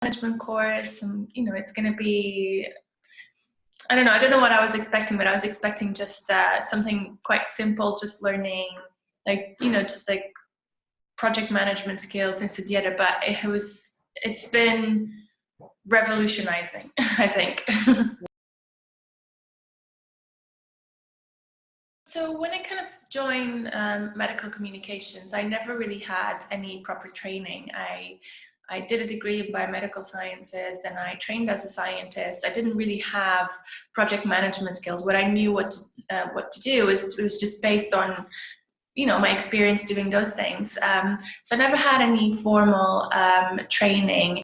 management course, and it's going to be, I don't know what I was expecting, but I was expecting just something quite simple, just learning like just like project management skills and the other. But it's been revolutionizing, I think. So when I kind of joined medical communications, I never really had any proper training. I did a degree in biomedical sciences, then I trained as a scientist. I didn't really have project management skills. What I knew what to do is it was just based on my experience doing those things. So I never had any formal training.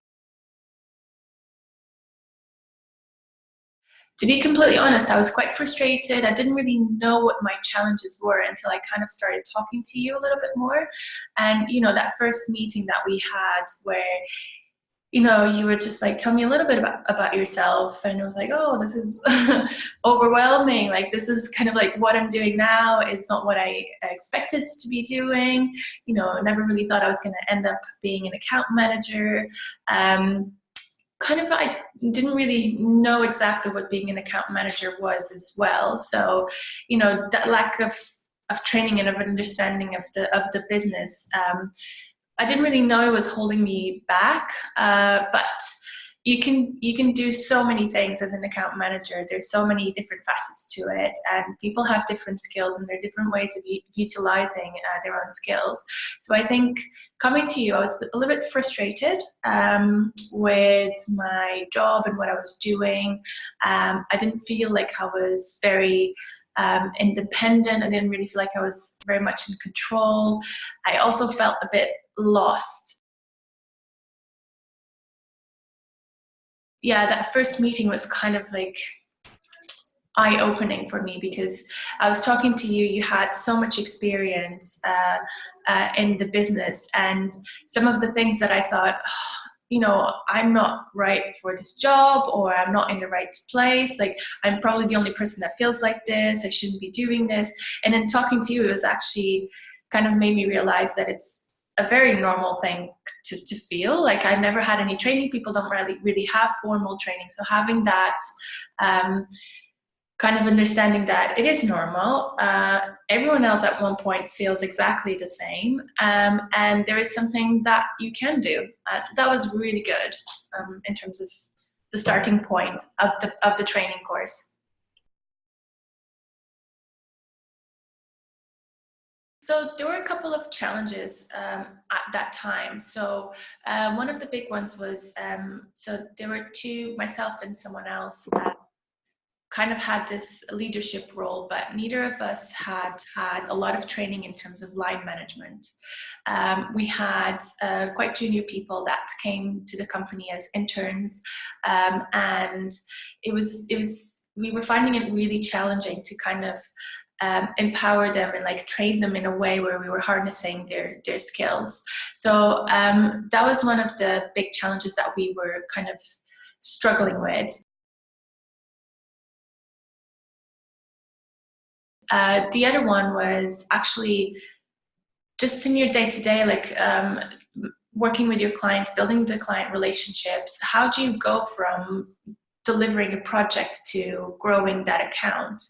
To be completely honest, I was quite frustrated. I didn't really know what my challenges were until I kind of started talking to you a little bit more. And, that first meeting that we had where, you were just like, tell me a little bit about yourself. And I was like, oh, this is overwhelming. Like, this is kind of like what I'm doing now is not what I expected to be doing. Never really thought I was going to end up being an account manager. I didn't really know exactly what being an account manager was as well. So, that lack of training and of understanding of the business, I didn't really know it was holding me back. But you can do so many things as an account manager. There's so many different facets to it, and people have different skills and there are different ways of utilizing their own skills. So I think coming to you, I was a little bit frustrated with my job and what I was doing. I didn't feel like I was very independent. I didn't really feel like I was very much in control. I also felt a bit lost. Yeah, that first meeting was kind of like eye-opening for me because I was talking to you. You had so much experience in the business, and some of the things that I thought, I'm not right for this job, or I'm not in the right place. Like, I'm probably the only person that feels like this. I shouldn't be doing this. And then talking to you, it was actually kind of made me realize that it's a very normal thing to feel. Like, I've never had any training. People don't really have formal training. So having that kind of understanding that it is normal. Everyone else at one point feels exactly the same. And there is something that you can do. So that was really good in terms of the starting point of the training course. So there were a couple of challenges at that time. So one of the big ones was, so there were two, myself and someone else, kind of had this leadership role, but neither of us had a lot of training in terms of line management. We had quite junior people that came to the company as interns, and we were finding it really challenging to kind of empower them and like train them in a way where we were harnessing their skills. So that was one of the big challenges that we were kind of struggling with. The other one was actually just in your day-to-day, like working with your clients, building the client relationships. How do you go from delivering a project to growing that account?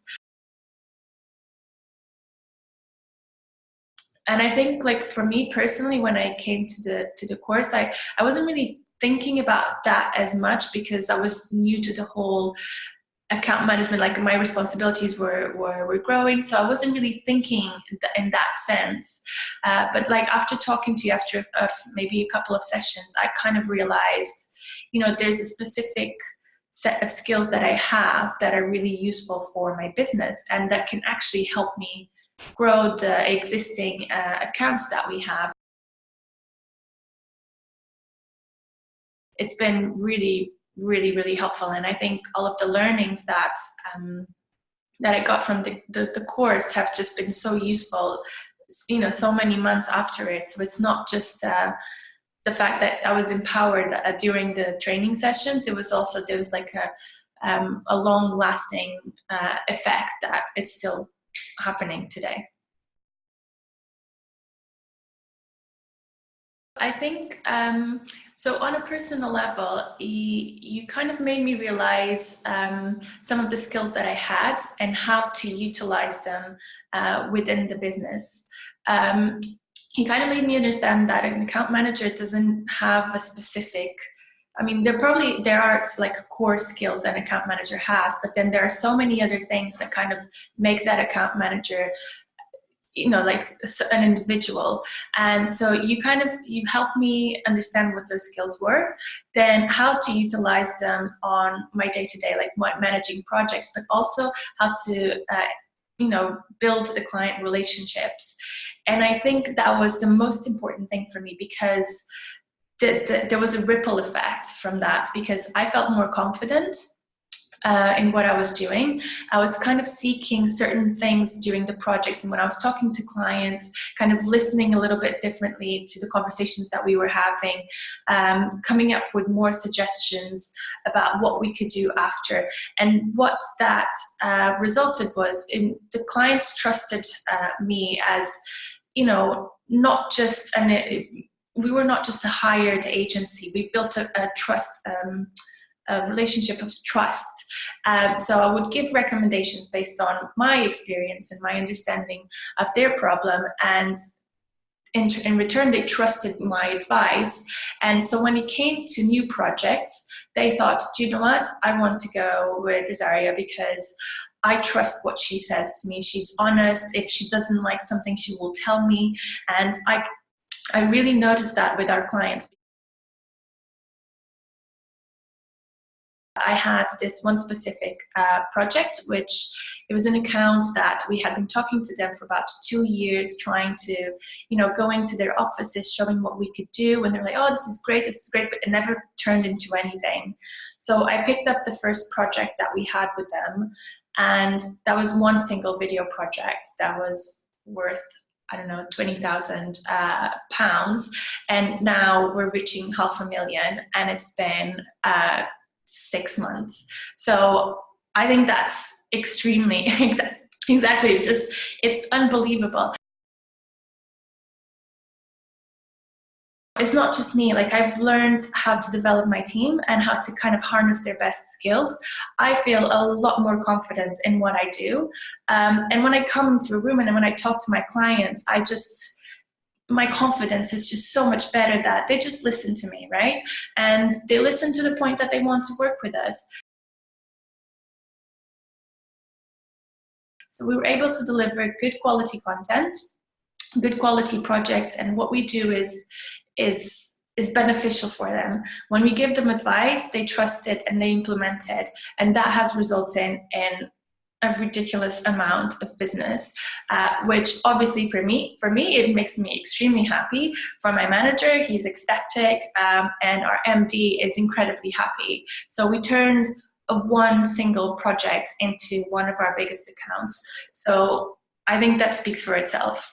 And I think, like, for me personally, when I came to the course, I wasn't really thinking about that as much because I was new to the whole account management. Like, my responsibilities were growing, so I wasn't really thinking in that sense. But like, after talking to you after maybe a couple of sessions, I kind of realized, there's a specific set of skills that I have that are really useful for my business and that can actually help me grow the existing accounts that we have. It's been really, really, really helpful, and I think all of the learnings that I got from the course have just been so useful, so many months after it. So it's not just the fact that I was empowered during the training sessions. It was also, there was like a long-lasting effect that it's still happening today. I think, so on a personal level, you kind of made me realize some of the skills that I had and how to utilize them within the business. He kind of made me understand that an account manager doesn't have a specific, I mean, there are like core skills that an account manager has, but then there are so many other things that kind of make that account manager, you know, like an individual. And so you helped me understand what those skills were, then how to utilize them on my day-to-day, like managing projects, but also how to you know, build the client relationships. And I think that was the most important thing for me, because there was a ripple effect from that, because I felt more confident in what I was doing. I was kind of seeking certain things during the projects, and when I was talking to clients, kind of listening a little bit differently to the conversations that we were having, coming up with more suggestions about what we could do after. And what that resulted was the clients trusted me as, you know, not just we were not just a hired agency. We built a trust, a relationship of trust. So I would give recommendations based on my experience and my understanding of their problem, and in return they trusted my advice. And so when it came to new projects, they thought, do you know what, I want to go with Rosaria because I trust what she says to me. She's honest. If she doesn't like something, she will tell me. And I really noticed that with our clients. I had this one specific project, which it was an account that we had been talking to them for about 2 years, trying to, you know, going to their offices, showing what we could do. And they're like, oh, this is great, but it never turned into anything. So I picked up the first project that we had with them, and that was one single video project that was worth, I don't know, £20,000, and now we're reaching 500,000, and it's been 6 months. So I think that's extremely exactly. It's unbelievable. It's not just me, like I've learned how to develop my team and how to kind of harness their best skills. I feel a lot more confident in what I do. And when I come into a room and when I talk to my clients, my confidence is just so much better that they just listen to me, right? And they listen to the point that they want to work with us. So we were able to deliver good quality content, good quality projects, and what we do is beneficial for them. When we give them advice, they trust it and they implement it, and that has resulted in a ridiculous amount of business, which obviously for me, it makes me extremely happy. For my manager, he's ecstatic, and our MD is incredibly happy. So we turned one single project into one of our biggest accounts. So I think that speaks for itself.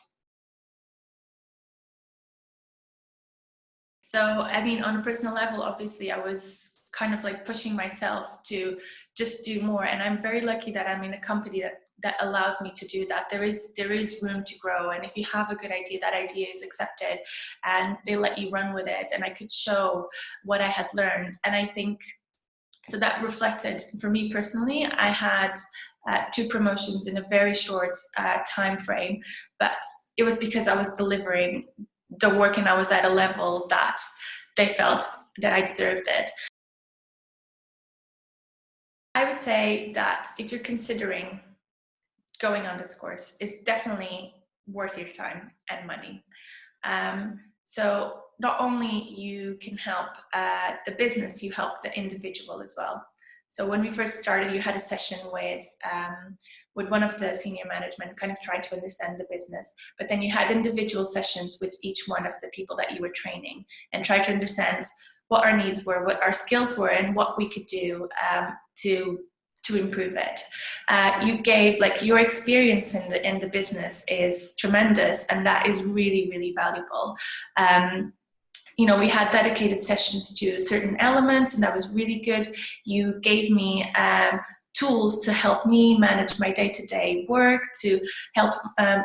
So, I mean, on a personal level, obviously, I was kind of like pushing myself to just do more. And I'm very lucky that I'm in a company that allows me to do that. There is room to grow. And if you have a good idea, that idea is accepted and they let you run with it. And I could show what I had learned. And I think, so that reflected, for me personally, I had 2 promotions in a very short time frame, but it was because I was delivering the work and I was at a level that they felt that I deserved it. I would say that if you're considering going on this course, it's definitely worth your time and money. So not only you can help the business, you help the individual as well. So when we first started, you had a session with one of the senior management, kind of trying to understand the business, but then you had individual sessions with each one of the people that you were training and try to understand what our needs were, what our skills were, and what we could do to improve it. You gave, like, your experience in the business is tremendous, and that is really, really valuable. You know, we had dedicated sessions to certain elements, and that was really good. You gave me tools to help me manage my day-to-day work, to help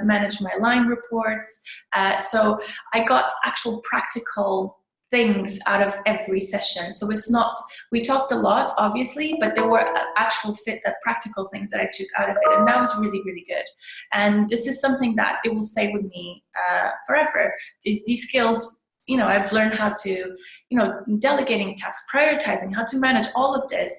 manage my line reports. So I got actual practical things out of every session. So it's not, we talked a lot, obviously, but there were actual practical things that I took out of it, and that was really, really good. And this is something that it will stay with me forever. These skills, you know, I've learned how to, you know, delegating tasks, prioritizing, how to manage all of this.